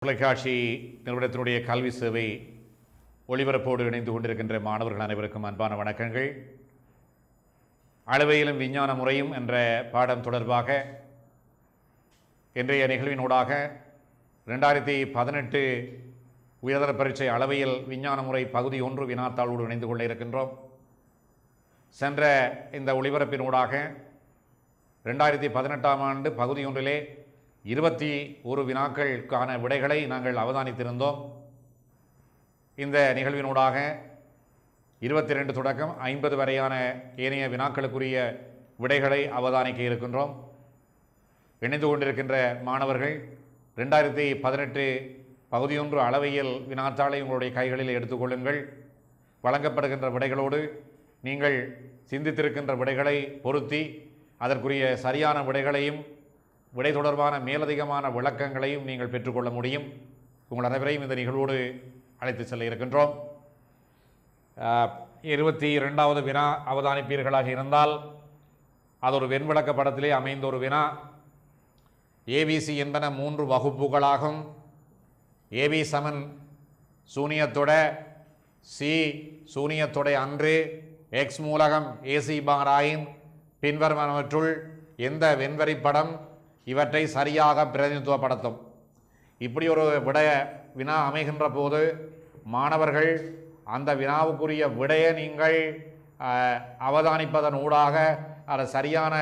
தொலைக்காட்சி நிறுவனத்தினுடைய கல்வி சேவை ஒளிபரப்போடு இணைந்து கொண்டிருக்கின்ற மாணவர்கள் அனைவருக்கும் அன்பான வணக்கங்கள். அளவையிலும் விஞ்ஞான முறையும் என்ற பாடம் தொடர்பாக இன்றைய நிகழ்வினூடாக 2018 உயர்தர பரீட்சை அளவையில் விஞ்ஞான முறை பகுதி 1 வினாத்தாளோடு இணைந்து கொள்ள இருக்கின்றோம். சென்ற இந்த ஒளிபரப்பினூடாக 2018ஆம் ஆண்டு பகுதி 1 21 வினாக்களுக்கான விடைகளை நாங்கள் அவதானித்திருந்தோம். இந்த நிகழ்வினூடாக 22 தொடக்கம் 50 வரையான ஏனைய வினாக்களுக்குரிய விடைகளை அவதானிக்க இருக்கின்றோம். இணைந்து கொண்டிருக்கின்ற மாணவர்கள் 2018 பகுதி 1 அளவையில் வினாத்தாளை உங்களுடைய கைகளில் எடுத்துக்கொள்ளுங்கள். வழங்கப்படுகின்ற விடைகளோடு நீங்கள் சிந்தித்திருக்கின்ற விடைகளை பொருத்தி அதற்குரிய சரியான விடைகளையும் விடை தொடர்பான மேலதிகமான விளக்கங்களையும் நீங்கள் பெற்றுக்கொள்ள முடியும். உங்கள் அனைவரையும் இந்த நிகழ்வோடு அழைத்து செல்ல இருக்கின்றோம். 22வது வினா அவதானிப்பீர்களாக இருந்தால் அது ஒரு வெண்விளக்க படத்திலே அமைந்த ஒரு வினா. ஏபிசி என்பன 3 வகுப்புகளாகும். ஏபி சமன் சூனியத்தொட, சி சூனியத்தொட அன்று, எக்ஸ் மூலகம் ஏசி பாராயின் பின்வருவனவற்றுள் எந்த வெண்வரி படம் இவற்றை சரியாக பிரதிநிதித்துவப்படுத்தும். இப்படி ஒரு வினா அமைகின்ற போது மாணவர்கள் அந்த வினாவுக்குரிய விடையை நீங்கள் அவதானிப்பதன் ஊடாக அதை சரியான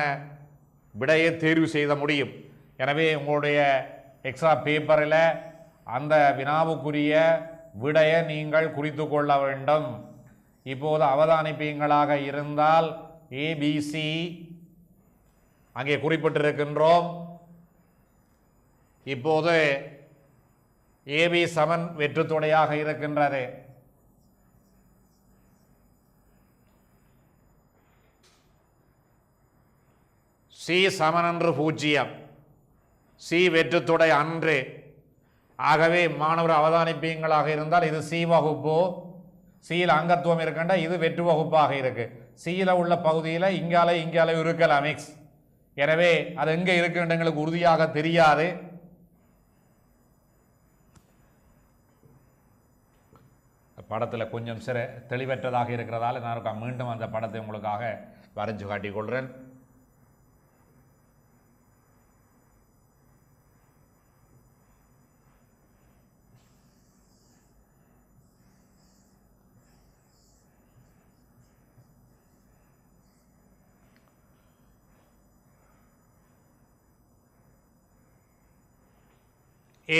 விடையை தேர்வு செய்த முடியும். எனவே உங்களுடைய எக்ஸ்ட்ரா பேப்பரில் அந்த வினாவுக்குரிய விடையை நீங்கள் குறித்து கொள்ள வேண்டும். இப்போது அவதானிப்பீங்களாக இருந்தால் ஏபிசி அங்கே குறிப்பிட்டிருக்கின்றோம். இப்போது ஏபி சமன் வெற்றுத்தொடையாக இருக்கின்றது. சி சமனன்று 0, சி வெற்றுத்தொடை அன்று. ஆகவே மாணவர் அவதானிப்பீங்களாக இருந்தால் இது சி வகுப்பு, சியில் அங்கத்துவம் இருக்கின்ற இது வெற்று வகுப்பாக இருக்கு. சியில் உள்ள பகுதியில் இங்கால இருக்கலாம் எக்ஸ். எனவே அது எங்கே இருக்குன்னு எங்களுக்கு உறுதியாக தெரியாது. படத்தில் கொஞ்சம் தெளிவற்றதாக இருக்கிறதால நான் மீண்டும் அந்த படத்தை உங்களுக்காக வரைஞ்சு காட்டிக்கொள்கிறேன்.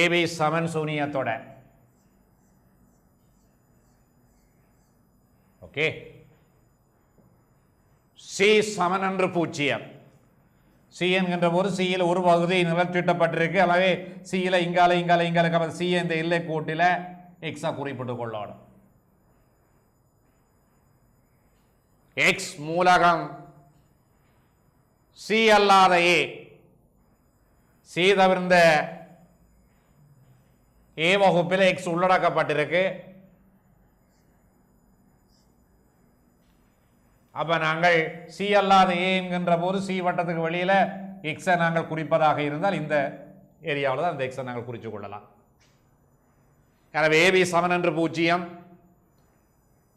ஏபி சமன் சூனியத்தோட ஓகே. சி சமன் என்று 0. சி என்கின்ற போது சியில் ஒரு பகுதி நிலத்திட்டப்பட்டிருக்கு. எனவே சியில் இங்கால சி இந்த எல்லை கோட்டில் எக்ஸா குறிப்பிட்டுக் கொள்ளணும். எக்ஸ் மூலகம் சி அல்லாத ஏ, சி தவிர்ந்த ஏ வகுப்பில் எக்ஸ் உள்ளடக்கப்பட்டிருக்கு. அப்ப நாங்கள் சி அல்லாத ஏ என்கின்ற போது சி வட்டத்துக்கு வெளியில எக்ஸை நாங்கள் குறிப்பதாக இருந்தால் இந்த ஏரியாவில் தான் அந்த எக்ஸை நாங்கள் குறித்து கொள்ளலாம். எனவே ஏபி சமன் என்று 0,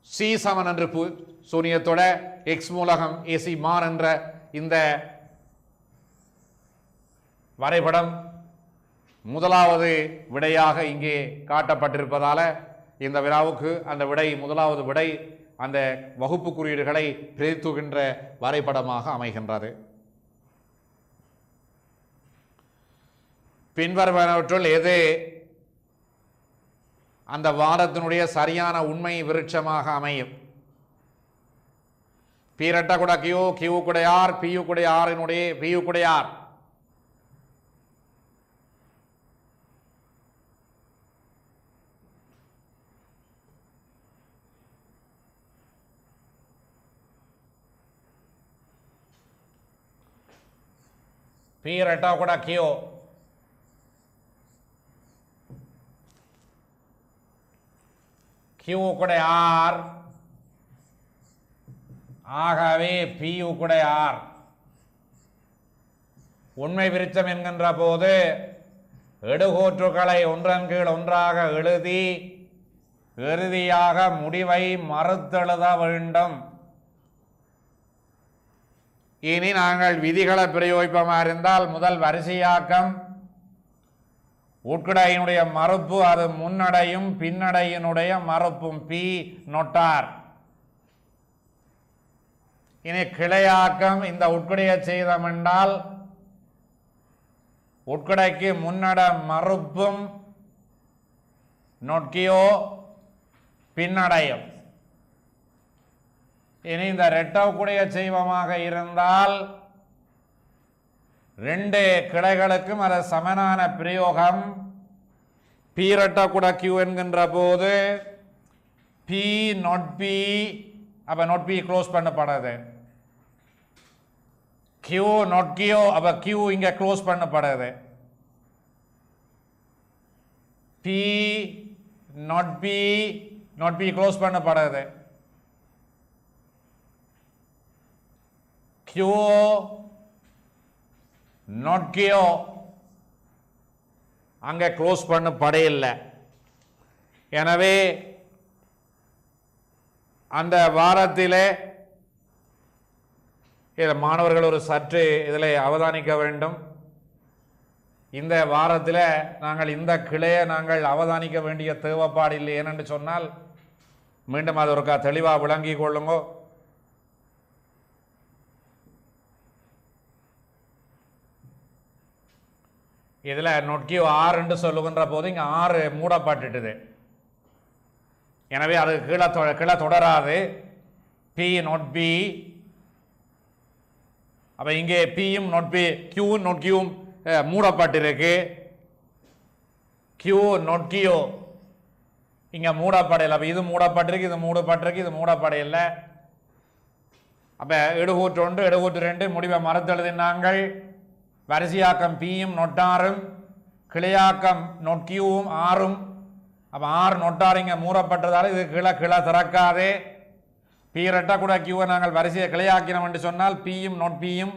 சி சமன் என்று சூனியத்தோட, எக்ஸ் மூலகம் ஏசி மார் என்ற இந்த வரைபடம் முதலாவது விடையாக இங்கே காட்டப்பட்டிருப்பதால இந்த வினாவுக்கு அந்த விடை முதலாவது விடை அந்த வகுப்பு குறியீடுகளை பிரதித்துகின்ற வரைபடமாக அமைகின்றது. பின்வருவனவற்றுள் எது அந்த வாதத்தினுடைய சரியான உண்மை விருட்சமாக அமையும்? பி ரெட்ட கூட கியூ, கியூ குடையார், பியு குடையாரினுடைய பியு குடையார். பி ரெட்டா கூட கியூ, கியூ கூட ஆர். ஆகவே பியு கூட ஆர். உண்மை விருட்சம் என்கின்ற போது எடுகூற்றுகளை ஒன்றன் கீழ் ஒன்றாக எழுதி இறுதியாக முடிவை மறுத்தெழுத வேண்டும். இனி நாங்கள் விதிகளை பிரயோகிப்போமா இருந்தால் முதல் வரிசையாக்கம் உட்கடையினுடைய மறுப்பு அது முன்னடையும் பின்னடையினுடைய மறுப்பும் பி நொட்டார். இனி கிளையாக்கம் இந்த உட்கடையை செய்தோம் என்றால் உட்கடைக்கு முன்னட மறுப்பும் நொட்கியோ பின்னடையும். இனி இந்த ரெட்டவுக்குடைய செய்வமாக இருந்தால் ரெண்டு கிளைகளுக்கும் அது சமனான பிரயோகம் பி ரெட்டக்குட கியூ என்கின்ற போது பி நொட் பி, அப்ப நொட் பி க்ளோஸ் பண்ணப்படுது. கியூ நொட் கியூ, அப்ப கியூ இங்க க்ளோஸ் பண்ணப்படுது. P not P, not P close பண்ணப்படுது. கியூ நொட் கியூ அங்கே க்ளோஸ் பண்ணப்படையில்லை. எனவே அந்த வாரத்திலே மாணவர்கள் ஒரு சற்று இதில் அவதானிக்க வேண்டும். இந்த வாரத்தில் நாங்கள் இந்த கிளையை நாங்கள் அவதானிக்க வேண்டிய தேவைப்பாடு இல்லை. ஏனென்று சொன்னால் மீண்டும் அது ஒரு தெளிவாக விளங்கி கொள்ளுங்கோ. இதில் நொட்கியூ ஆறு என்று சொல்லுகின்ற போது இங்கே ஆறு மூடப்பட்டுட்டுது. எனவே அது கீழே தொடராது. பி நொட் பி, அப்போ இங்கே பியும் not B, கியூவும் not கியூவும் மூடப்பட்டிருக்கு. Q not Q இங்கே மூடப்படையில். அப்போ இது மூடப்பட்டிருக்கு, இது மூடப்பட்டிருக்கு, இது மூடப்படையில். அப்போ எடுகூற்று ஒன்று எடுகூற்று ரெண்டு முடிவை மறுத்தெழுதினாங்கள். வரிசையாக்கம் பியும் நொட்டாரும் கிளையாக்கம் நொட்கியூவும் ஆறும். அப்போ ஆறு நொட்டார் இங்கே மூடப்பட்டதால் இது கிளை திறக்காதே. பி ரெட்டக்குட கியூவை நாங்கள் வரிசையை கிளையாக்கினோம் என்று சொன்னால் பியும் நொட் பியும்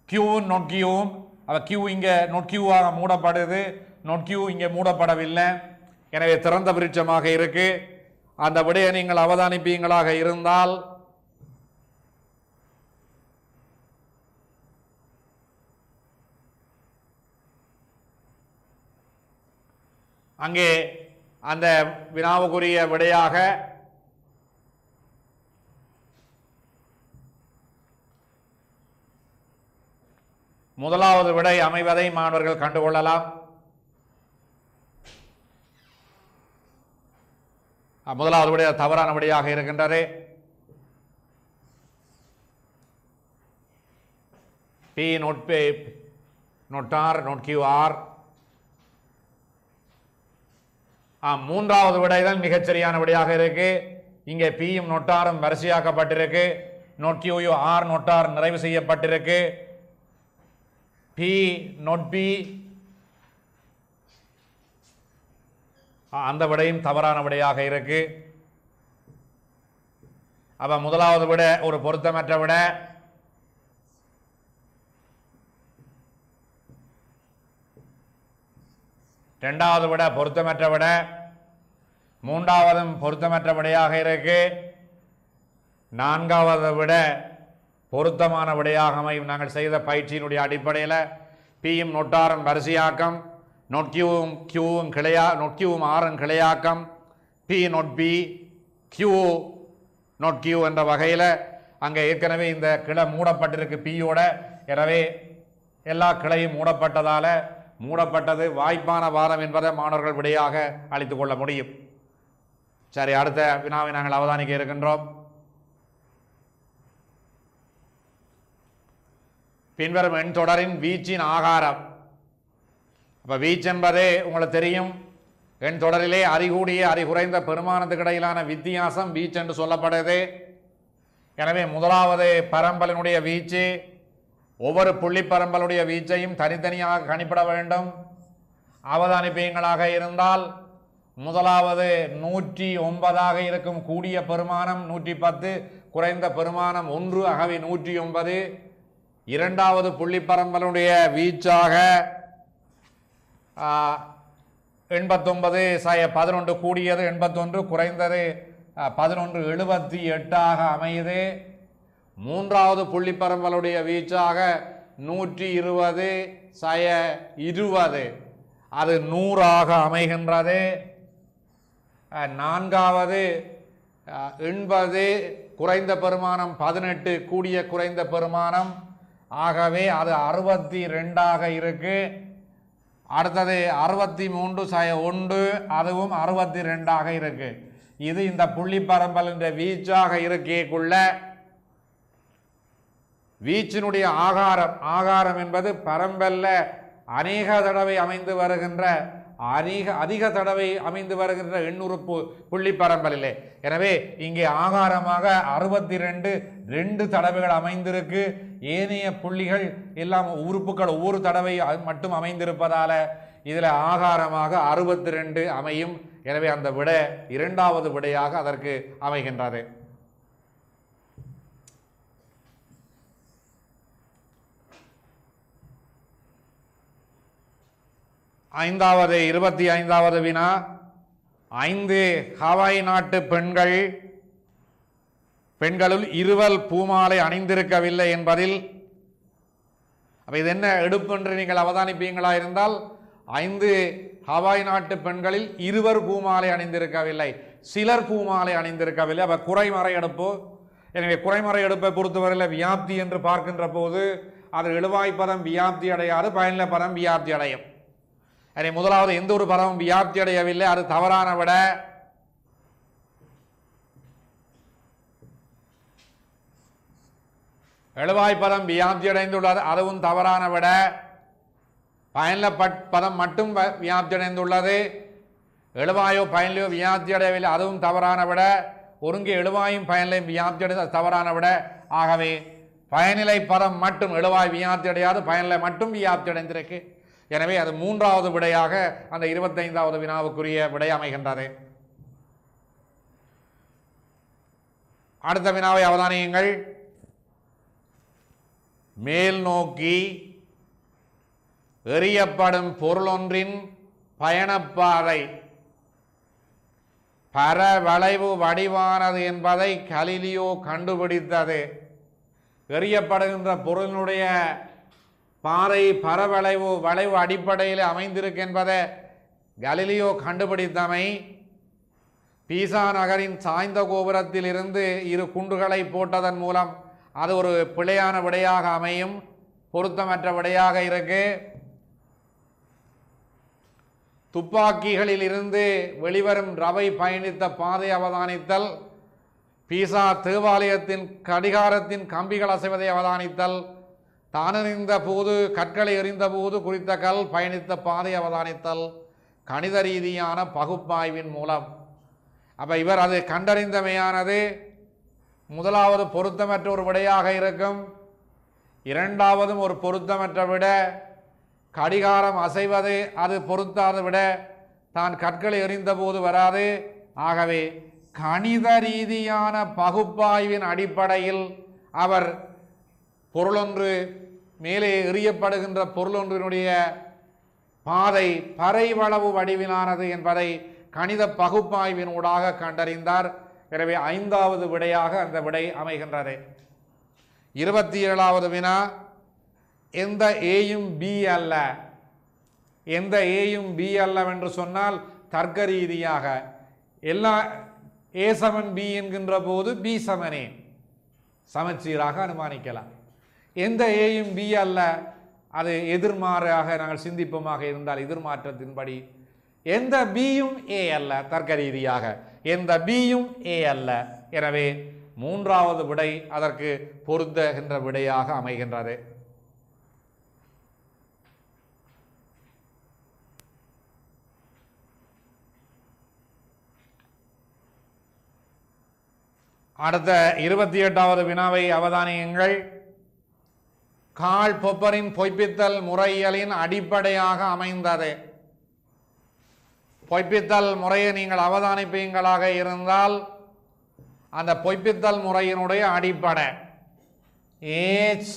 கியூவும் நொட் கியூவும். அப்போ கியூ இங்கே நொட் கியூவாக மூடப்படுது, நொட் கியூ இங்கே மூடப்படவில்லை. எனவே திறந்த விருட்சமாக இருக்கு. அந்த விடையை நீங்கள் அவதானிப்பீங்களாக இருந்தால் அங்கே அந்த வினாவுக்குரிய விடையாக முதலாவது விடை அமைவதை மாணவர்கள் கண்டுகொள்ளலாம். முதலாவது விடை தவறான விடையாக இருக்கின்றது. B not be நோட்டார் note Q R. மூன்றாவது விடைதான் மிகச்சரியான விடையாக இருக்கு. இங்கே பியும் நொட்டாரும் வரிசையாக்கப்பட்டிருக்கு. நோட் கியூ ஆர் நொட்டார் நிறைவு செய்யப்பட்டிருக்கு. பி நோட் பி அந்த விடையும் தவறான விடையாக இருக்கு. அப்ப முதலாவது விட ஒரு பொருத்தமற்ற விட. இரண்டாவது விட பொருத்தமற்ற விட. மூன்றாவதும் பொருத்தமற்ற விடையாக இருக்கு. நான்காவது விட பொருத்தமான விடையாக அமையும். நாங்கள் செய்த பயிற்சியினுடைய அடிப்படையில் பியும் நொட்டாரும் வரிசையாக்கம், நொட்கியூவும் கியூவும் நொட்கியூவும் ஆறும் கிளையாக்கம், B not B Q not Q என்ற வகையில் அங்கே ஏற்கனவே இந்த கிளை மூடப்பட்டிருக்கு பியோட. எனவே எல்லா கிளையும் மூடப்பட்டதால் மூடப்பட்டது வாய்ப்பான வாரம் என்பதை மாணவர்கள் விடையாக அளித்துக் கொள்ள முடியும். சரி, அடுத்த வினாவை நாங்கள் அவதானிக்க இருக்கின்றோம். பின்வரும் எண் தொடரின் வீச்சின் ஆகாரம். அப்போ வீச்சு என்பதே உங்களுக்கு தெரியும். எண் தொடரிலே அறிகூடிய அறிகுறைந்த பெருமானத்துக்கு இடையிலான வித்தியாசம் வீச்சு என்று சொல்லப்படுது. எனவே முதலாவது பரம்பலினுடைய வீச்சு, ஒவ்வொரு புள்ளி பரம்பலுடைய வீச்சையும் தனித்தனியாக கணிப்பிட வேண்டும். அவதானிப்பீங்களாக இருந்தால் முதலாவது 109 இருக்கும் கூடிய பெருமானம் 110, குறைந்த பெருமானம் 1, ஆகவே 109. இரண்டாவது புள்ளி பரம்பலுடைய வீச்சாக 89/11 கூடியது 81, குறைந்தது 11/78 அமையுது. மூன்றாவது புள்ளிப்பரம்பலுடைய வீச்சாக 120/20 அது 100 அமைகின்றது. நான்காவது 80 குறைந்த பெருமானம் 18 கூடிய குறைந்த பெருமானம், ஆகவே அது 62 இருக்கு. அடுத்தது 63/1 அதுவும் 62 இருக்கு. இது இந்த புள்ளிப்பரம்பலின் வீச்சாக இருக்கேக்குள்ள வீச்சினுடைய ஆகாரம் என்பது பரம்பல்ல அநேக தடவை அமைந்து வருகின்ற அதிக தடவை அமைந்து வருகின்ற எண்ணுறுப்பு புள்ளி பரம்பலிலே. எனவே இங்கே ஆகாரமாக 62 தடவைகள் அமைந்திருக்கு. ஏனைய புள்ளிகள் எல்லாம் உறுப்புகள் ஒவ்வொரு தடவை மட்டும் அமைந்திருப்பதால இதில் ஆகாரமாக 62 அமையும். எனவே அந்த விட இரண்டாவது விடையாக அதற்கு அமைகின்றது. ஐந்தாவது 25வது வினா, 5 ஹவாய் நாட்டு பெண்களுள் 20 பூமாலை அணிந்திருக்கவில்லை என்பதில், அப்ப இது என்ன எடுப்பு என்று நீங்கள் அவதானிப்பீங்களா இருந்தால், 5 ஹவாய் நாட்டு பெண்களில் 20 பூமாலை அணிந்திருக்கவில்லை, சிலர் பூமாலை அணிந்திருக்கவில்லை. அப்ப குறைமறை எடுப்பு. எனவே குறைமறை எடுப்பை பொறுத்தவரையில் வியாப்தி என்று பார்க்கின்ற போது அது எழுவாய் பதம் வியாப்தி அடையாது, பயனில பதம் வியாப்தி அடையும். எனவே முதலாவது எந்த ஒரு பதமும் வியாப்தி அடையவில்லை, அது தவறான விட. எழுவாய் பதம் வியாப்தி அடைந்துள்ளது, அதுவும் தவறான விட. பயனில பதம் மட்டும் வியாப்தி அடைந்துள்ளது, எழுவாயோ பயனிலையோ வியாப்தி அடையவில்லை, அதுவும் தவறான விட. ஒருங்கே எழுவாயும் பயனிலையும் வியாப்தி அடைந்த தவறான விட. ஆகவே பயனிலை பதம் மட்டும் எழுவாய் வியாப்தி அடையாது, பயனிலை மட்டும் வியாப்தி அடைந்திருக்கு. எனவே அது மூன்றாவது விடையாக அந்த 25வது வினாவுக்குரிய விடை அமைகின்றது. அடுத்த வினாவை அவதானியுங்கள். மேல் நோக்கி எறியப்படும் பொருளொன்றின் பயணப்பாதை பரவளைவு வடிவானது என்பதை கலிலியோ கண்டுபிடித்தது. எறியப்படுகின்ற பொருளினுடைய பாதை வளைவு அடிப்படையில் அமைந்திருக்கு என்பதை கலிலியோ கண்டுபிடித்தமை பீசா நகரின் சாய்ந்த கோபுரத்தில் இருந்து 2 குண்டுகளை போட்டதன் மூலம் அது ஒரு பிழையான விடையாக அமையும், பொருத்தமற்ற விடையாக இருக்கு. துப்பாக்கிகளில் இருந்து வெளிவரும் ரவை பயணித்த பாதை அவதானித்தல், பீசா தேவாலயத்தின் கடிகாரத்தின் கம்பிகள் அசைவதை அவதானித்தல், தானறிந்த போது கற்களை எறிந்த போது குறித்த கல் பயணித்த பாதை அவதானித்தல், கணித ரீதியான பகுப்பாய்வின் மூலம். அப்ப இவர் அது கண்டறிந்தமையானது முதலாவது பொருத்தமற்ற ஒரு விடையாக இருக்கும். இரண்டாவதும் ஒரு பொருத்தமற்ற விட. கடிகாரம் அசைவது அது பொருத்தாத விட, தான் கற்களை எறிந்த போது வராது. ஆகவே கணித ரீதியான பகுப்பாய்வின் அடிப்படையில் அவர் பொருளொன்று மேலே எறியப்படுகின்ற பொருளொன்றினுடைய பாதை பறைவளவு வடிவிலானது என்பதை கணித பகுப்பாய்வின் ஊடாக கண்டறிந்தார். எனவே 5வது விடையாக அந்த விடை அமைகின்றது. 27வது வினா, எந்த ஏயும் பி அல்ல. எந்த ஏயும் பி அல்ல என்று சொன்னால் தர்க்க ரீதியாக எல்லா ஏ சமன் பி என்கின்ற போது பி சமனே சமச்சீராக அனுமானிக்கலாம். எந்த ஏயும் பி அல்ல, அது எதிர்மாறாக நாங்கள் சிந்திப்போமாக இருந்தால் எதிர்மாற்றத்தின்படி எந்த பியும் ஏ அல்ல, தர்க்க ரீதியாக எந்த பியும் ஏ அல்ல. எனவே 3வது விடை அதற்கு பொருந்துகின்ற விடையாக அமைகின்றது. அடுத்த 28வது வினாவை அவதானியுங்கள். கால் பொப்பரின் பொய்ப்பித்தல் முறையியலின் அடிப்படையாக அமைந்தது. பொய்ப்பித்தல் முறையை நீங்கள் அவதானிப்பீங்களாக இருந்தால் அந்த பொய்ப்பித்தல் முறையினுடைய அடிப்படை H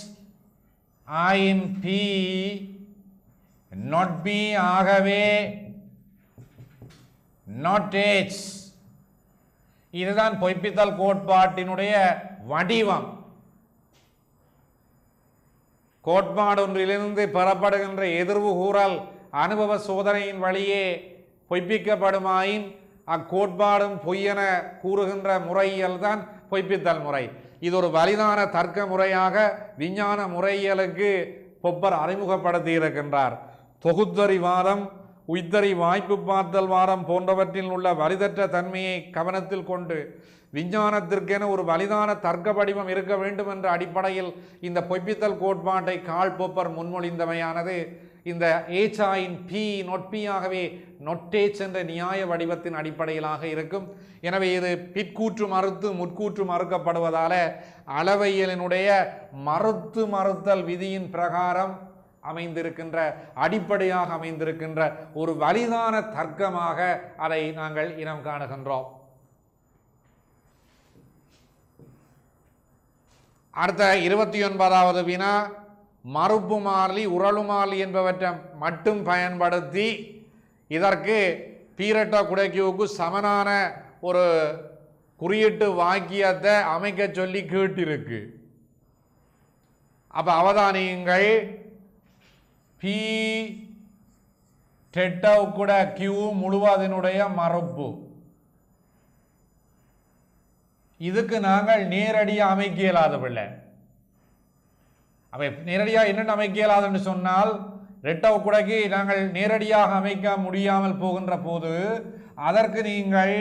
in P not be ஆகவே not h. இதுதான் பொய்ப்பித்தல் கோட்பாட்டினுடைய வடிவம். கோட்பாடு ஒன்றிலிருந்து பெறப்படுகின்ற எதிர்வு கூறல் அனுபவ சோதனையின் வழியே பொய்ப்பிக்கப்படுமாயின் அக்கோட்பாடும் பொய்யென கூறுகின்ற முறையியல் தான் பொய்ப்பித்தல் முறை. இது ஒரு வலிதான தர்க்க முறையாக விஞ்ஞான முறையியலுக்கு பொப்பர் அறிமுகப்படுத்தி இருக்கின்றார். தொகுத்தறிவாதம், உய்தறி வாய்ப்பு பார்த்தல் வாதம் போன்றவற்றில் உள்ள வலிதற்ற தன்மையை கவனத்தில் கொண்டு விஞ்ஞானத்திற்கென ஒரு வலிதான தர்க்க வடிவம் இருக்க வேண்டும் என்ற அடிப்படையில் இந்த பொய்ப்பித்தல் கோட்பாட்டை கால் பொப்பர் முன்மொழிந்தமையானது இந்த ஏச்சாயின் பி நொட்பி ஆகவே நொட்டேச் என்ற நியாய வடிவத்தின் அடிப்படையிலாக இருக்கும். எனவே இது பிற்கூற்று மறுத்து முற்கூற்று மறுக்கப்படுவதால அளவையியலினுடைய மறுத்தல் விதியின் பிரகாரம் அமைந்திருக்கின்ற அடிப்படையாக அமைந்திருக்கின்ற ஒரு வலிதான தர்க்கமாக அதை நாங்கள் இனம் காணுகின்றோம். அடுத்த 29வது வினா, மறுப்பு மாறிலி உரளு மாறிலி என்பவற்றை மட்டும் பயன்படுத்தி இதற்கு பீரட்ட குடைக்குவுக்கு சமனான ஒரு குறியீட்டு வாக்கியத்தை அமைக்க சொல்லி கேட்டிருக்கு. அப்ப அவதானியுங்கள், பி டெட்டவுக்குட கியூ முழுவதனுடைய மறுப்பு. இதுக்கு நாங்கள் நேரடியாக அமைக்க இயலாத பிள்ளை. அப்ப நேரடியாக என்னென்ன அமைக்க இயலாதுன்னு சொன்னால், ரெட்டவுக்குடைக்கு நாங்கள் நேரடியாக அமைக்க முடியாமல் போகின்ற போது அதற்கு நீங்கள்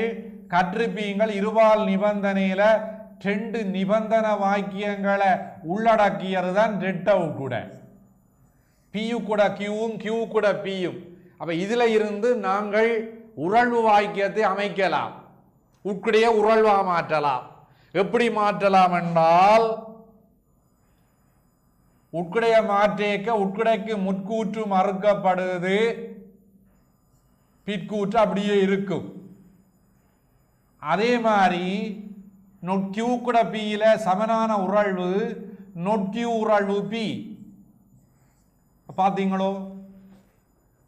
கற்றிப்பீங்கள் இருபால் நிபந்தனையில 2 நிபந்தனை வாக்கியங்களை உள்ளடக்கியது தான் ரெட்டவுக்குடை. பியு கூட கியூவும் கியூ கூட பியும். அப்ப இதுல இருந்து நாங்கள் உரழ்வு வாக்கியத்தை அமைக்கலாம், உட்குடைய உரழ்வா மாற்றலாம். எப்படி மாற்றலாம் என்றால், உட்குடைய மாற்றேக்க உட்குடைக்கு முற்கூற்று மறுக்கப்படுது, பிற்கூற்று அப்படியே இருக்கும். அதே மாதிரி நொட்கியூ கூட பியில சமனான உரழ்வு நொட்கியூ உரழ்வு பி. பார்த்தீங்களோ,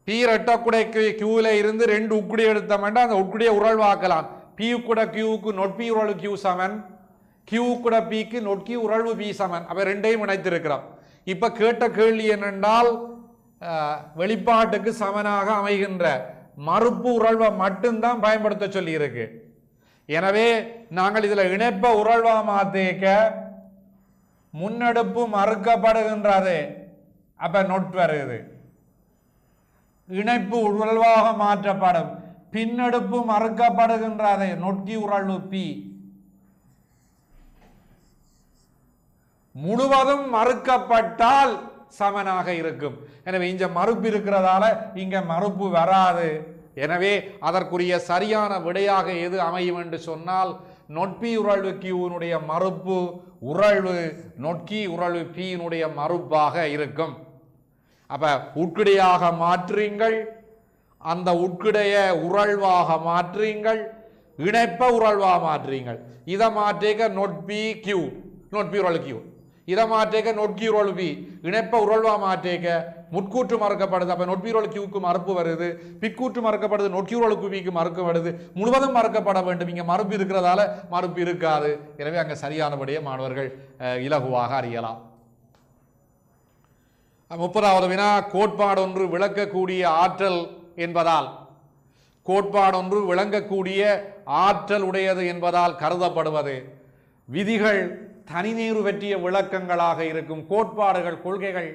பி ரெட்டக்குடைக்கு கியூல இருந்து 2 உட்குடி எடுத்தோம்னா அந்த உட்குடியை உரழ்வாக்கலாம். பி கூட கியூவுக்கு நொட்பி உரழ்வு கியூ சமன், கியூ கூட பிக்கு நொட்கி உரழ்வு பி சமன். அப்ப ரெண்டையும் இணைத்திருக்கிறோம். இப்ப கேட்ட கேள்வி என்னென்றால், வெளிப்பாட்டுக்கு சமனாக அமைகின்ற மறுப்பு உரழ்வை மட்டும்தான் பயன்படுத்த சொல்லி இருக்கு. எனவே நாங்கள் இதுல இணைப்ப உரழ்வா மாத்தேக்க முன்னெடுப்பு மறுக்கப்படுகின்றது, அப்ப நொட் வருது. இணைப்பு உரழ்வாக மாற்றப்படும், பின்னெடுப்பு மறுக்கப்படுகின்றது, நொட்கி உரழ்வு பி. முழுவதும் மறுக்கப்பட்டால் சமனாக இருக்கும். எனவே இங்க மறுப்பு இருக்கிறதால இங்க மறுப்பு வராது. எனவே அதற்குரிய சரியான விடையாக எது அமையும் என்று சொன்னால், நொட்பி உரழ்வு கியூனுடைய மறுப்பு உரழ்வு நொட்கி உரழ்வு பியினுடைய மறுப்பாக இருக்கும். அப்ப உட்கிடையாக மாற்றுங்கள், அந்த உட்கிடைய உரழ்வாக மாற்றுங்கள், இணைப்ப உரழ்வாக மாற்றுங்கள். இதை மாற்றேக்க நொட்பி கியூ நொட்பி உரழ்வு கியூ, இதை மாற்றேக்க நொட்கி உரழ்வு பி, இணைப்ப உரழ்வா மாற்றேக்க முற்கூற்று மறுக்கப்படுது. அப்ப நொட்பி உரழ்வு கியூக்கு மறுப்பு வருது, பிற்கூற்று மறுக்கப்படுது, நொட்கி உரழ்வு பிக்கு மறுக்க வருது. முழுவதும் மறுக்கப்பட வேண்டும். இங்க மறுப்பு இருக்கிறதால மறுப்பு இருக்காது. எனவே அங்க சரியானபடியே மாணவர்கள் இலகுவாக அறியலாம். 30வது வினா, கோட்பாடொன்று விளக்கக்கூடிய ஆற்றல் என்பதால், கோட்பாடொன்று விளங்கக்கூடிய ஆற்றல் உடையது என்பதால் கருதப்படுவது விதிகள் தனிநேர்வு பற்றிய விளக்கங்களாக இருக்கும். கோட்பாடுகள் கொள்கைகள்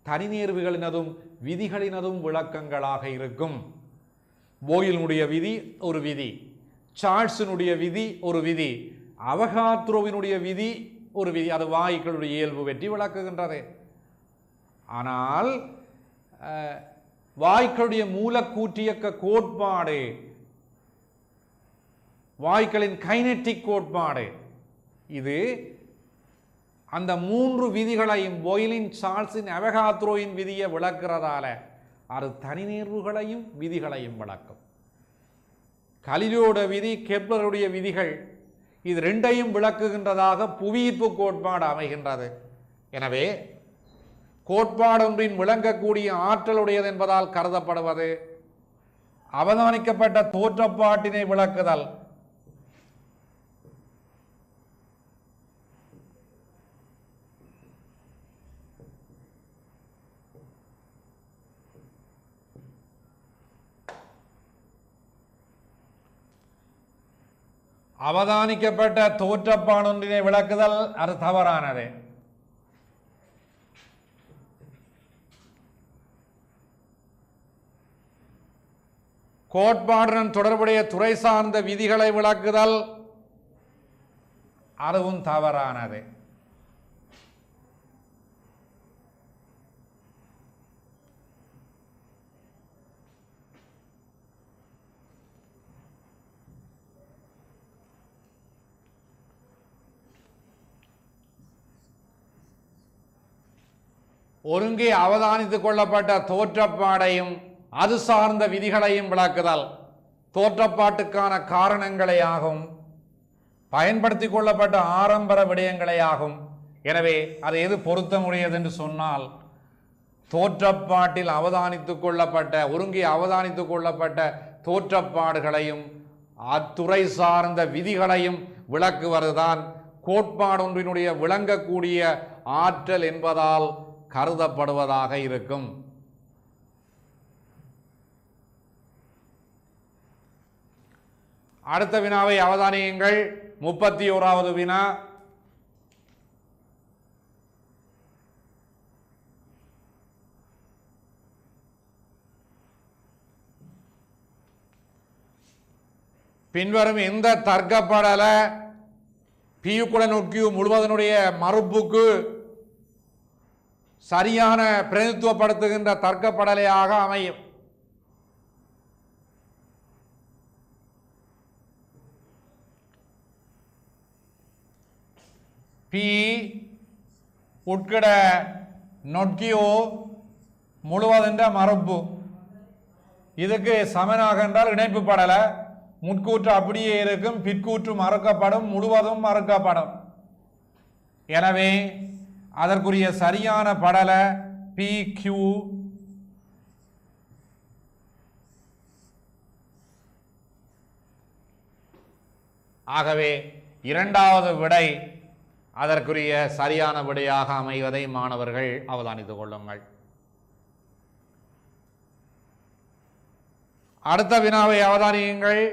தனிநேர்வுகளினதும் விதிகளினதும் விளக்கங்களாக இருக்கும். போயிலினுடைய விதி ஒரு விதி, சார்ல்ஸினுடைய விதி ஒரு விதி, அவகாத்ரோவினுடைய விதி ஒரு விதி. அது வாயுக்களுடைய இயல்பு பற்றி விளக்குகின்றது. ஆனால் வாயுக்களுடைய மூலக்கூற்றியக்க கோட்பாடு, வாயுக்களின் கைனெட்டிக் கோட்பாடு, இது அந்த 3 விதிகளையும் போயிலின் சார்ல்ஸின் அவகாத்ரோவின் விதியை விளக்குறதால அது தனிநேர்வுகளையும் விதிகளையும் விளக்கும். கலிலியோட விதி, கெப்லருடைய விதிகள், இது 2ஐயும் விளக்குகின்றதாக புவியீர்ப்பு கோட்பாடு அமைகின்றது. எனவே கோட்பாடொன்றின் விளங்கக்கூடிய ஆற்றலுடையது என்பதால் கருதப்படுவது. அவதானிக்கப்பட்ட தோற்றப்பாட்டினை விளக்குதல். அவதானிக்கப்பட்ட தோற்றப்பாடொன்றினை விளக்குதல் அது தவறானது. கோட்பாடுடன் தொடர்புடைய துறை சார்ந்த விதிகளை விளக்குதல் அதுவும் தவறானது. ஒருங்கே அவதானித்துக் கொள்ளப்பட்ட தோற்றப்பாடையும் அது சார்ந்த விதிகளையும் விளக்குதல் தோற்றப்பாட்டுக்கான காரணங்களே ஆகும், பயன்படுத்திக் கொள்ளப்பட்ட ஆரம்பர விடயங்களே ஆகும். எனவே அது எது பொருத்தமுடையது என்று சொன்னால், தோற்றப்பாட்டில் அவதானித்துக் கொள்ளப்பட்ட ஒருங்கே அவதானித்துக் கொள்ளப்பட்ட தோற்றப்பாடுகளையும் அத்துறை சார்ந்த விதிகளையும் விளக்குவதுதான் கோட்பாடொன்றினுடைய விளங்கக்கூடிய ஆற்றல் என்பதால் கருதப்படுவதாக இருக்கும். அடுத்த வினாவை அவதானியுங்கள். 31வது வினா. பின்வரும் எந்த தர்க்கப்படல பியுக்குடன் ஒக்கியூ முழுவதனுடைய மறுப்புக்கு சரியான பிரதித்துவப்படுத்துகின்ற தர்க்கப்படலையாக அமையும்? பி உட்கட நொட்கியோ முழுவதென்ற மறுப்பு. இதுக்கு சமனாக என்றால் இணைப்பு படலை முட்கூற்று அப்படியே இருக்கும், பிற்கூற்று மறுக்கப்படும், முழுவதும் மறுக்கப்படும். எனவே அதற்குரிய சரியான படலை பி கியூ ஆகவே இரண்டாவது விடை அதற்குரிய சரியான விடையாக அமைவதை மாணவர்கள் அவதானித்துக் கொள்ளுங்கள். அடுத்த வினாவை அவதானியுங்கள்.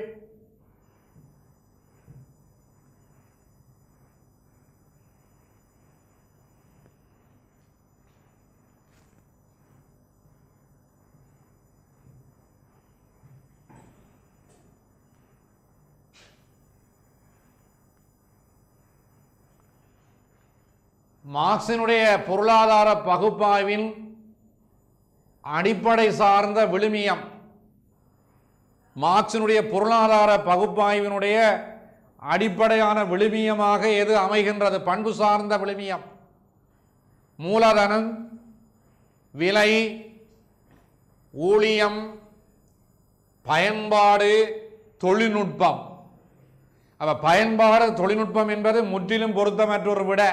மார்க்சினுடைய பொருளாதார பகுப்பாய்வின் அடிப்படை சார்ந்த விழுமியம். மார்க்சினுடைய பொருளாதார பகுப்பாய்வினுடைய அடிப்படையான விழுமியமாக எது அமைகின்றது? பண்பு சார்ந்த விழுமியம். மூலதனம், விலை, ஊழியம், பயன்பாடு, தொழில்நுட்பம். அப்ப பயன்பாடு தொழில்நுட்பம் என்பது முற்றிலும் பொருத்தமற்றொரு விட.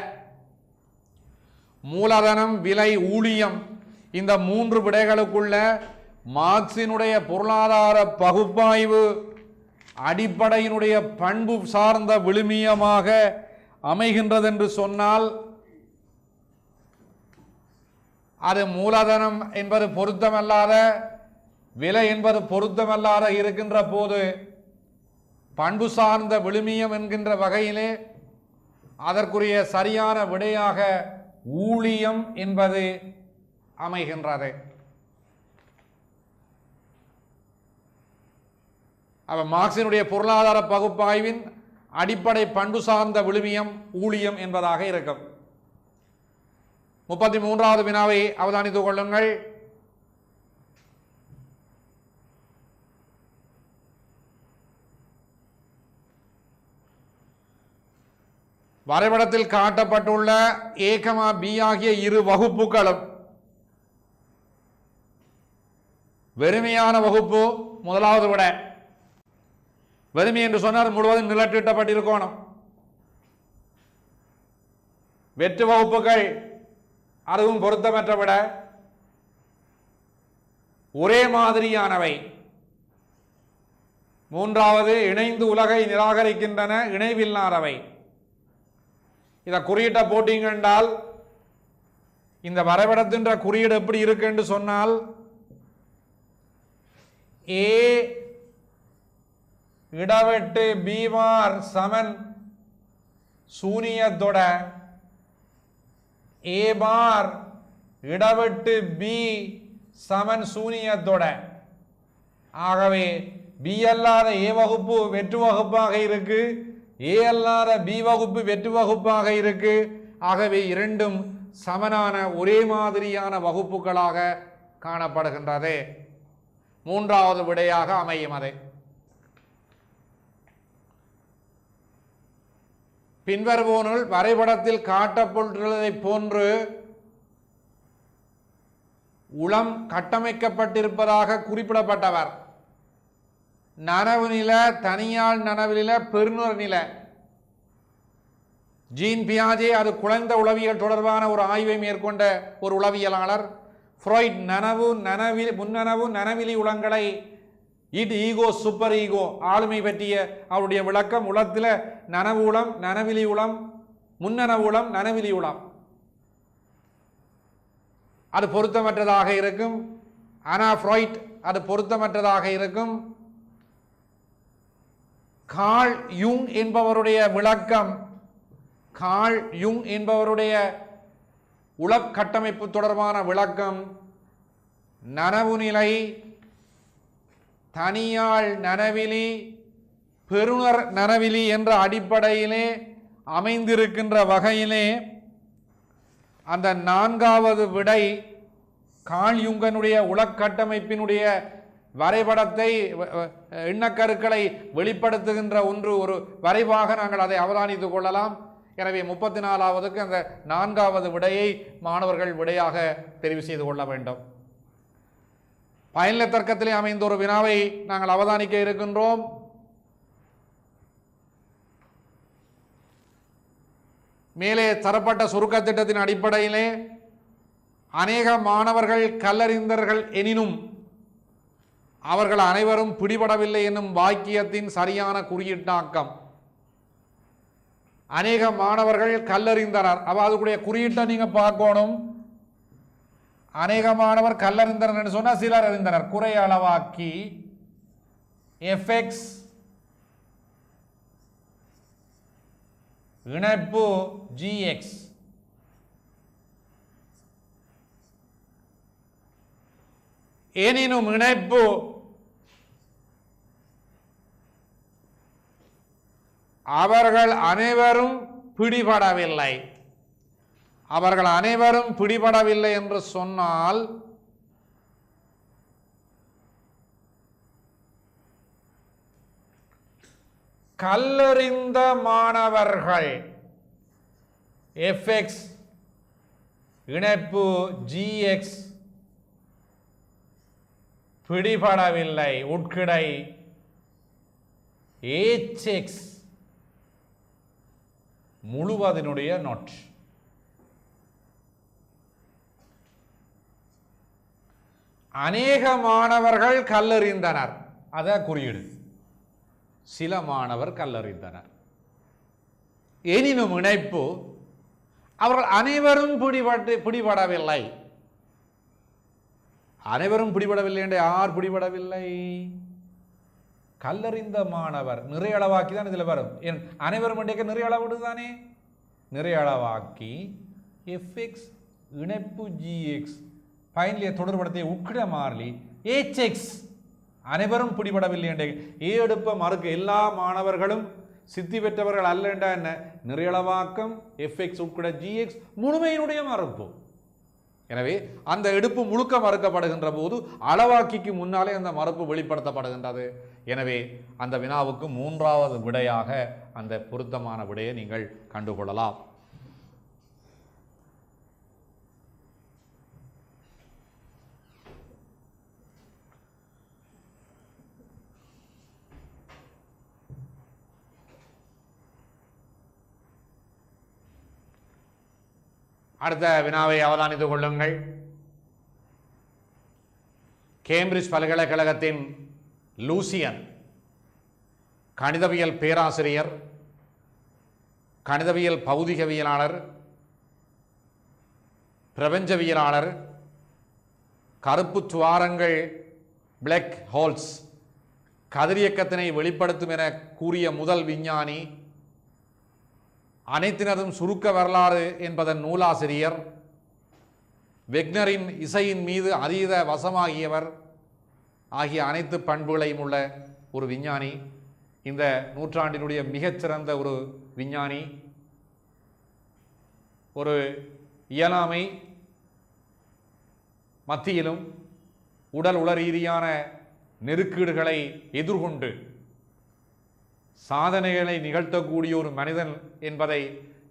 மூலதனம், விலை, ஊழியம் இந்த மூன்று விடைகளுக்குள்ள மார்க்சினுடைய பொருளாதார பகுப்பாய்வு அடிப்படையினுடைய பண்பு சார்ந்த விழுமியமாக அமைகின்றது என்று சொன்னால் அது மூலதனம் என்பது பொருத்தமல்லாத, விலை என்பது பொருத்தமல்லாத இருக்கின்ற போது பண்பு சார்ந்த விழுமியம் என்கின்ற வகையிலே அதற்குரிய சரியான விடையாக ஊழியம் என்பது அமைகின்றது. அவ மார்க்சினுடைய பொருளாதார பகுப்பாய்வின் அடிப்படை பண்பு சார்ந்த விழுமியம் ஊழியம் என்பதாக இருக்கும். 33வது வினாவை அவதானித்துக் கொள்ளுங்கள். வரைபடத்தில் காட்டப்பட்டுள்ள A, B ஆகிய இரு வகுப்புகளும் வெறுமையான வகுப்பு முதலாவது விட. வெறுமை என்று சொன்னால் முழுவதும் நிலத்திட்டப்பட்டிருக்கணும். வெற்று வகுப்புகள் அதுவும் பொருத்தமற்ற விட ஒரே மாதிரியானவை. மூன்றாவது இணைந்து உலகை நிராகரிக்கின்றன, இணைவில்லாதவை. இதை குறியீட்டை போட்டீங்க என்றால் இந்த வரைபடத்தின் குறியீடு எப்படி இருக்கு என்று சொன்னால் ஏ இடவெட்டு பி பார் சமன் சூனியத்தொட ஏ பார் இடவெட்டு பி சமன் சூனியத்தொட. ஆகவே பி அல்லாத ஏ வகுப்பு வெற்று வகுப்பாக இருக்கு, ஏ அல்லாத பி வகுப்பு வெற்று வகுப்பாக இருக்கு. ஆகவே இரண்டும் சமனான ஒரே மாதிரியான வகுப்புகளாக காணப்படுகின்றது. மூன்றாவது விடையாக அமையும். அதை பின்வருவோனுள் வரைபடத்தில் காட்டப்பட்டுள்ளதை போன்று உளம் கட்டமைக்கப்பட்டிருப்பதாக குறிப்பிடப்பட்டவர். நனவு நில, தனியால் நனவு நில, பெருநுற நில. ஜீன் பியாஜே அது குழந்தை உளவியல் தொடர்பான ஒரு ஆய்வை மேற்கொண்ட ஒரு உளவியலாளர். ஃப்ராய்ட் நனவு, முன்னனவு, நனவிலி உளங்களை இட் ஈகோ சூப்பர் ஈகோ ஆளுமை பற்றிய அவருடைய விளக்கம். உளத்தில் நனவு உளம், நனவிலி உளம், முன்னனவு உளம், நனவிலி உளம் அது பொருத்தமற்றதாக இருக்கும். அனா ஃப்ராய்ட் அது பொருத்தமற்றதாக இருக்கும். கார்ல் யுங் என்பவருடைய விளக்கம், கார்ல் யுங் என்பவருடைய உளக்கட்டமைப்பு தொடர்பான விளக்கம், நனவு நிலை, தனியாள் நனவிலி, பெருணர் நனவிலி என்ற அடிப்படையிலே அமைந்திருக்கின்ற வகையிலே அந்த நான்காவது விடை கார்ல் யுங்கனுடைய உளக்கட்டமைப்பினுடைய வரைபடத்தை, எண்ணக்கருக்களை வெளிப்படுத்துகின்ற ஒரு வரைவாக நாங்கள் அதை அவதானித்துக் கொள்ளலாம். எனவே 34வதுக்கு அந்த நான்காவது விடையை மாணவர்கள் விடையாக தெரிவு செய்து கொள்ள வேண்டும். பயனில தர்க்கத்திலே அமைந்த ஒரு வினாவை நாங்கள் அவதானிக்க இருக்கின்றோம். மேலே தரப்பட்ட சுருக்க திட்டத்தின் அடிப்படையிலே அநேக மாணவர்கள் கல்லறிந்தர்கள் எனினும் அவர்கள் அனைவரும் பிடிபடவில்லை என்னும் வாக்கியத்தின் சரியான குறியீட்டாக்கம். அநேக மாணவர்கள் கல்லறிந்தனர், அப்ப அதுக்குடைய குறியீட்டை நீங்க பார்க்கணும். அநேக மாணவர் கல்லறிந்தனர் என்று சொன்னா சிலர் அறிந்தனர். குறை அளவாக்கி எஃப்எக்ஸ் இணைப்பு ஜிஎக்ஸ் எனினும் இணைப்பு அவர்கள் அனைவரும் பிடிபடவில்லை. அவர்கள் அனைவரும் பிடிபடவில்லை என்று சொன்னால் கல்லறிந்த மாணவர்கள் எஃப்எக்ஸ் இணைப்பு ஜிஎக்ஸ் பிடிபடவில்லை. உட்கிடை ஏச்எக்ஸ் முழுவதனுடைய நோட். அநேக மாணவர்கள் கல்லறிந்தனர், அத குறியீடு. சில மாணவர் கல்லறிந்தனர். எனினும் இணைப்பு அவர்கள் அனைவரும் பிடிபடவில்லை. அனைவரும் பிடிபடவில்லை என்று யார் பிடிபடவில்லை? கல்லறிந்த மாணவர். நிறைய அளவாக்கி தான் இதில் வரும். அனைவரும் நிறைய அளவுடு தானே. நிறைய அளவாக்கி எஃப்எக்ஸ் இணைப்பு ஜிஎக்ஸ் பயனிலே தொடர்படுத்திய உக்கிட மாறி ஏச்எக்ஸ் அனைவரும் பிடிபடவில்லை என்ற ஏ எடுப்ப மறுக்க எல்லா மாணவர்களும் சித்தி பெற்றவர்கள் அல்ல என்ற என்ன நிறையளவாக்கம் எஃப்எக்ஸ் உட்கிட ஜிஎக்ஸ் முழுமையினுடைய மறுப்பு. எனவே அந்த எடுப்பு முழுக்க மறுக்கப்படுகின்ற போது அளவாக்கிக்கு முன்னாலே அந்த மறுப்பு வெளிப்படுத்தப்படுகின்றது. எனவே அந்த வினாவுக்கு மூன்றாவது விடையாக அந்த பொருத்தமான விடையை நீங்கள் கண்டுகொள்ளலாம். அடுத்த வினாவை அவதானித்துக் கொள்ளுங்கள். கேம்பிரிட்ஜ் பல்கலைக்கழகத்தின் லூசியன் கணிதவியல் பேராசிரியர், கணிதவியல் பௌதிகவியலாளர், பிரபஞ்சவியலாளர், கருப்பு துவாரங்கள் பிளாக் ஹோல்ஸ் கதிரியக்கத்தினை வெளிப்படுத்தும் என கூறிய முதல் விஞ்ஞானி, அனைத்தினதும் சுருக்க வரலாறு என்பதன் நூலாசிரியர், வெக்னரின் இசையின் மீது அதீத வசமாகியவர் ஆகிய அனைத்து பண்புகளையும் உள்ள ஒரு விஞ்ஞானி, இந்த நூற்றாண்டினுடைய மிகச்சிறந்த ஒரு விஞ்ஞானி, ஒரு இயலாமை மத்தியிலும் உடல் உளரீதியான நெருக்கீடுகளை எதிர்கொண்டு சாதனைகளை நிகழ்த்தக்கூடிய ஒரு மனிதன் என்பதை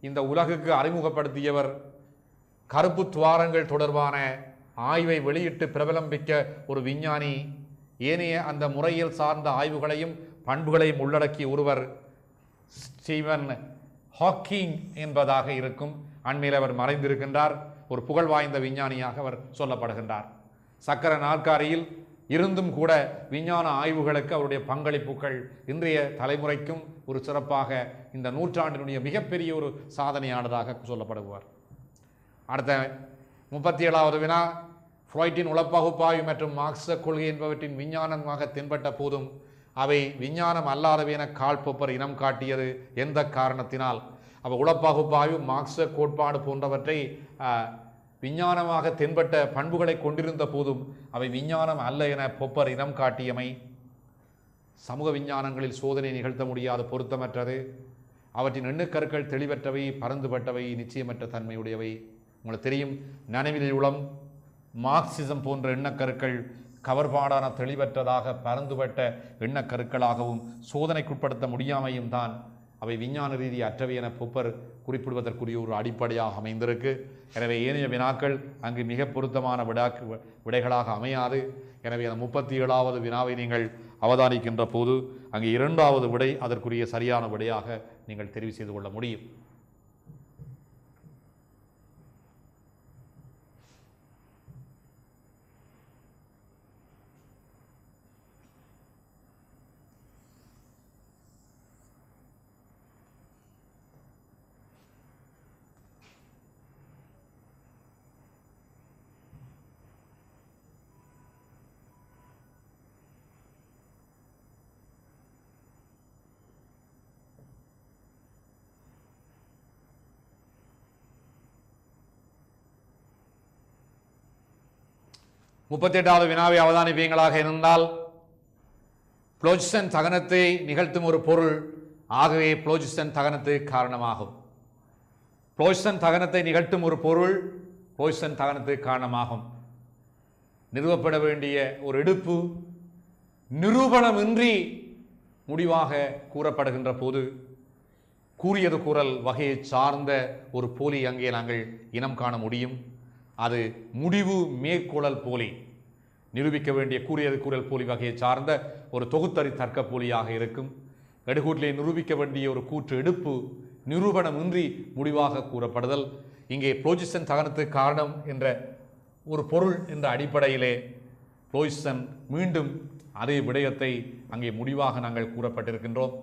இந்த உலகுக்கு அறிமுகப்படுத்தியவர். கருப்பு துவாரங்கள் தொடர்பான ஆய்வை வெளியிட்டு பிரபலம்பிக்க ஒரு விஞ்ஞானி, ஏனைய அந்த முறையில் சார்ந்த ஆய்வுகளையும் பண்புகளையும் உள்ளடக்கிய ஒருவர் ஸ்டீவன் ஹாக்கிங் என்பதாக இருக்கும். அண்மையில் அவர் மறைந்திருக்கின்றார். ஒரு புகழ் வாய்ந்த விஞ்ஞானியாக அவர் சொல்லப்படுகின்றார். சக்கர நாற்காலியில் இருந்தும் கூட விஞ்ஞான ஆய்வுகளுக்கு அவருடைய பங்களிப்புகள் இன்றைய தலைமுறைக்கும் ஒரு சிறப்பாக இந்த நூற்றாண்டினுடைய மிகப்பெரிய ஒரு சாதனையானதாக சொல்லப்படுவார். அடுத்த 37வது வினா, ஃப்ராய்டின் உளப்பகுப்பாய்வு மற்றும் மார்க்சிச கொள்கை என்பவற்றின் விஞ்ஞானமாக தென்பட்ட போதும் அவை விஞ்ஞானம் அல்லாதவை என கார்ல் பொப்பர் இனம் காட்டியது எந்த காரணத்தினால்? உளப்பகுப்பாய்வு, மார்க்சிச கோட்பாடு போன்றவற்றை விஞ்ஞானமாக தென்பட்ட பண்புகளை கொண்டிருந்த போதும் அவை விஞ்ஞானம் அல்ல என பொப்பர் இனம் காட்டியமை சமூக விஞ்ஞானங்களில் சோதனை நிகழ்த்த முடியாத பொருத்தமற்றது, அவற்றின் எண்ணுக்கருக்கள் தெளிவற்றவை, பரந்துபட்டவை, நிச்சயமற்ற தன்மையுடையவை. உங்களுக்கு தெரியும், நனவிலுளம், மார்க்சிசம் போன்ற எண்ணக்கருக்கள் கவர்பாடான தெளிவற்றதாக பரந்துபட்ட எண்ணக்கருக்களாகவும் சோதனைக்குட்படுத்த முடியாமையும் தான் அவை விஞ்ஞான ரீதி அற்றவை என பொப்பர் குறிப்பிடுவதற்குரிய ஒரு அடிப்படையாக அமைந்திருக்கு. எனவே ஏனைய வினாக்கள் அங்கு மிக பொருத்தமான விடைகளாக அமையாது. எனவே அந்த 37வது வினாவை நீங்கள் அவதானிக்கின்ற போது அங்கு 2வது விடை அதற்குரிய சரியான விடையாக நீங்கள் தெரிவு செய்து கொள்ள முடியும். முப்பத்தெட்டாவது வினாவை அவதானிப்பீங்களாக இருந்தால், புளோஜிஸ்டன் தகனத்தை நிகழ்த்தும் ஒரு பொருள், ஆகவே புளோஜிஸ்டன் தகனத்துக்கு காரணமாகும். புளோஜிஸ்டன் தகனத்தை நிகழ்த்தும் ஒரு பொருள் புளோஜிஸ்டன் தகனத்துக்கு காரணமாகும். நிறுவப்பட வேண்டிய ஒரு எடுப்பு நிரூபணமின்றி முடிவாக கூறப்படுகின்ற போது கூறியது கூறல் வகையை சார்ந்த ஒரு போலி அங்கே நாங்கள் இனம் காண முடியும். அது முடிவு மேற்கோளல் போலி, நிரூபிக்க வேண்டிய கூறியது கூறல் போலி வகையை சார்ந்த ஒரு தொகுத்தறி தர்க்க போலியாக இருக்கும். எடுகூட்டிலே நிரூபிக்க வேண்டிய ஒரு கூற்று எடுப்பு நிரூபணமின்றி முடிவாக கூறப்படுதல். இங்கே புளோஜிஸ்டன் தகனத்துக்கு காரணம் என்ற ஒரு பொருள் என்ற அடிப்படையிலே புளோஜிஸ்டன் மீண்டும் அதே விடயத்தை அங்கே முடிவாக நாங்கள் கூறப்பட்டிருக்கின்றோம்.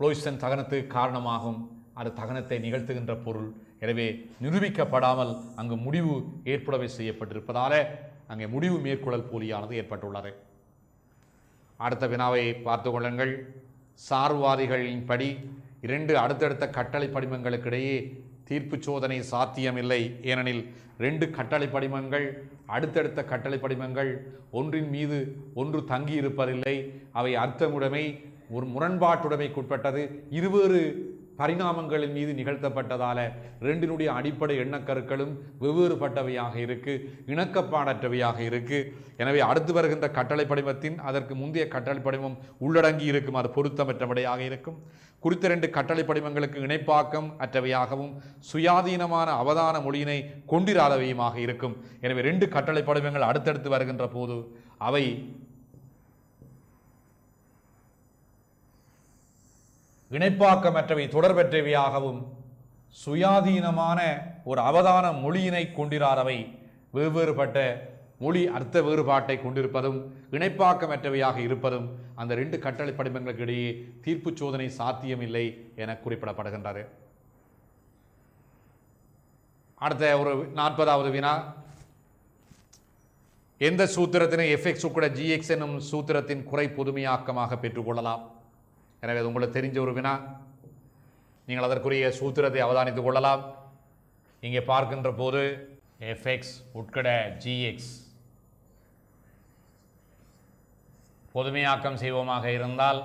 புளோஜிஸ்டன் தகனத்துக்கு காரணமாகும், அது தகனத்தை நிகழ்த்துகின்ற பொருள். எனவே நிரூபிக்கப்படாமல் அங்கு முடிவு ஏற்படவே செய்யப்பட்டிருப்பதால அங்கே முடிவு மேற்கொள்ளல் போலியானது ஏற்பட்டுள்ளது. அடுத்த வினாவை பார்த்து கொள்ளுங்கள். சார்வாதிகளின் படி 2 அடுத்தடுத்த கட்டளை படிமங்களுக்கிடையே தீர்ப்பு சோதனை சாத்தியமில்லை. ஏனெனில் 2 கட்டளை படிமங்கள் அடுத்தடுத்த கட்டளை படிமங்கள் ஒன்றின் மீது ஒன்று தங்கி இருப்பதில்லை. அவை அர்த்தமுடைமை, ஒரு முரண்பாட்டுடைமைக்குட்பட்டது, இருவேறு பரிணாமங்களின் மீது நிகழ்த்தப்பட்டதால 2னுடைய அடிப்படை எண்ணக்கருக்களும் வெவ்வேறுபட்டவையாக இருக்கு, இணக்கப்பாடற்றவையாக இருக்கு. எனவே அடுத்து வருகின்ற கட்டளை படிமத்தின் அதற்கு முந்தைய கட்டளை படிமம் உள்ளடங்கி இருக்கும், அது பொருத்தமற்றவையாக இருக்கும். குறித்த 2 கட்டளை படிமங்களுக்கு இணைப்பாக்கம் அற்றவையாகவும் சுயாதீனமான அவதான மொழியினை கொண்டிராதவையுமாக இருக்கும். எனவே 2 கட்டளை படிமங்கள் அடுத்தடுத்து வருகின்ற போது அவை இணைப்பாக்கமற்றவை தொடர்பற்றவையாகவும் சுயாதீனமான ஒரு அவதான மொழியினை கொண்டிராதவை, வெவ்வேறுபட்ட மொழி அர்த்த வேறுபாட்டை கொண்டிருப்பதும் இணைப்பாக்கமற்றவையாக இருப்பதும் அந்த 2 கட்டளை படிமங்களுக்கு இடையே தீர்ப்பு சோதனை சாத்தியமில்லை என குறிப்பிடப்படுகின்றது. அடுத்த ஒரு 40வது வினா, எந்த சூத்திரத்தினை fx உட்பட gx என்னும் சூத்திரத்தின் குறை பொதுமையாக்கமாக பெற்றுக்கொள்ளலாம்? எனவே அது உங்களுக்கு தெரிஞ்ச ஒரு வினா. நீங்கள் அதற்குரிய சூத்திரத்தை அவதானித்துக் கொள்ளலாம். இங்கே பார்க்கின்ற போது fx உட்கட gx பொதுமையாக்கம் செய்வோமாக இருந்தால்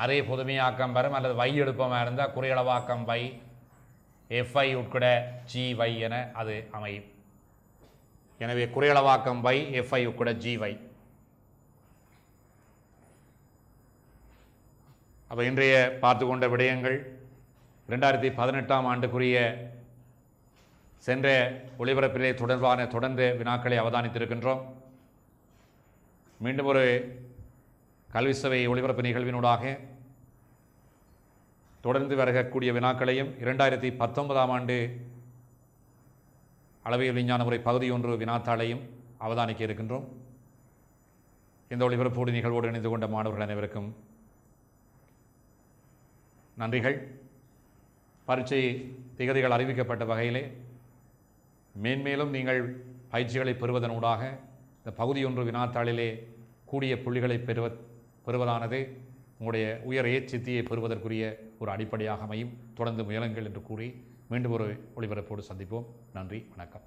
அதே பொதுமையாக்கம் வரும், அல்லது y எடுப்பமாக இருந்தால் குறையளவாக்கம் y fi உட்கட gy என அது அமையும். எனவே குறையளவாக்கம் y fi உட்கட gy. அப்போ இன்றைய பார்த்து கொண்ட விடயங்கள் 2018ஆம் ஆண்டுக்குரிய சென்ற ஒளிபரப்பிலே தொடர்ந்து வினாக்களை அவதானித்திருக்கின்றோம். மீண்டும் ஒரு கல்வி சபை ஒளிபரப்பு நிகழ்வினூடாக தொடர்ந்து வரக்கூடிய வினாக்களையும் 2019ஆம் ஆண்டு அளவியல் விஞ்ஞான முறை பகுதி 1 வினாத்தாளையும் அவதானிக்க இருக்கின்றோம். இந்த ஒளிபரப்போடு நிகழ்வோடு இணைந்து கொண்ட மாணவர்கள் அனைவருக்கும் நன்றிகள். பரீட்சை திகதிகள் அறிவிக்கப்பட்ட வகையிலே மேன்மேலும் நீங்கள் பயிற்சிகளை பெறுவதனூடாக இந்த பகுதி 1 வினாத்தாளிலே கூடிய புள்ளிகளை பெறுவதானது உங்களுடைய உயர் ஏச்சித்தியை பெறுவதற்குரிய ஒரு அடிப்படையாக அமையும். தொடர்ந்து முயலுங்கள் என்று கூறி மீண்டும் ஒரு ஒளிபரப்போடு சந்திப்போம். நன்றி, வணக்கம்.